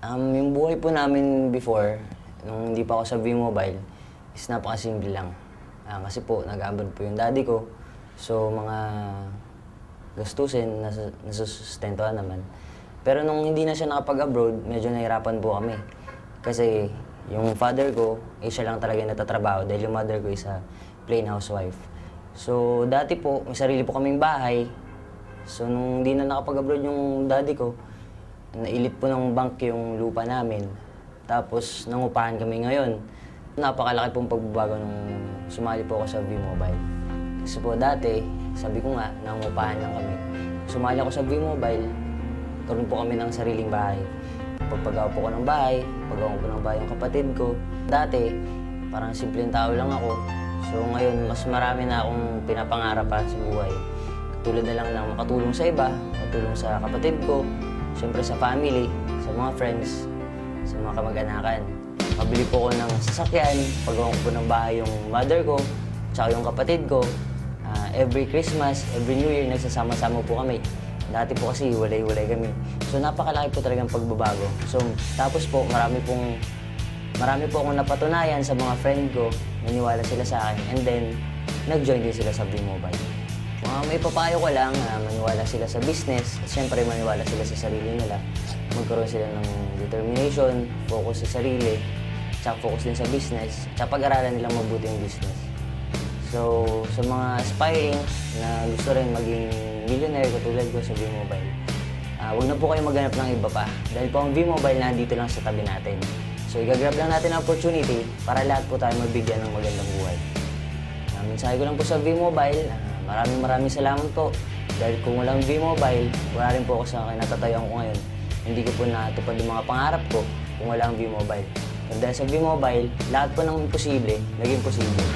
Yung buhay po namin before, nung hindi pa ako sa V-Mobile, is napakasimple lang. Kasi po, nag-abroad po yung daddy ko. So, mga gastusin, nasusustentuhan naman. Pero nung hindi na siya nakapag-abroad, medyo nahirapan po kami. Kasi yung father ko, siya lang talaga yung natatrabaho dahil yung mother ko is a plain housewife. So, dati po, may sarili po kaming bahay. So, nung hindi na nakapag-abroad yung daddy ko, nailit po ng bank yung lupa namin. Tapos, nangupahan kami ngayon. Napakalaki pong pagbabago nung sumali po ako sa V-Mobile. Kasi po dati, sabi ko nga, nangupahan lang kami. Sumali ako sa V-Mobile, karoon po kami ng sariling bahay. Pagpagawa po ko ng bahay, paggawa po ng bahay yung kapatid ko. Dati, parang simpleng tao lang ako. So ngayon, mas marami na akong pinapangarap pa sa buhay. Tulad na lang ng makatulong sa iba, makatulong sa kapatid ko, siyempre sa family, sa mga friends, sa mga kamag-anakan. Mabili po ko ng sasakyan, paggawa ko po ng bahay yung mother ko, tsaka yung kapatid ko. Every Christmas, every New Year, nagsasama-sama po kami. Dati po kasi walay-walay kami. So napakalaki po talagang pagbabago. So tapos po, marami po akong napatunayan sa mga friend ko, naniwala sila sa akin, and then nag-join din sila sa V-Mobile. May papayo ko lang, maniwala sila sa business, at syempre maniwala sila sa sarili nila. Magkaroon sila ng determination, focus sa sarili, tsaka focus din sa business, tsaka pag-aralan nilang mabuti yung business. So, sa mga aspiring na gusto rin maging millionaire katulad ko sa V-Mobile, huwag na po kayo maghanap ng iba pa. Dahil po ang V-Mobile nandito lang sa tabi natin. So, igagrab lang natin ang opportunity para lahat po tayo mabigyan ng magandang buhay. Mensahe ko lang po sa V-Mobile, maraming salamat po. Dahil kung walang V-Mobile, wala rin po ako sa natatayuan ko ngayon. Hindi ko po natupad yung mga pangarap ko kung wala ang V-Mobile. Dahil sa V-Mobile, lahat po ng imposible, naging posible.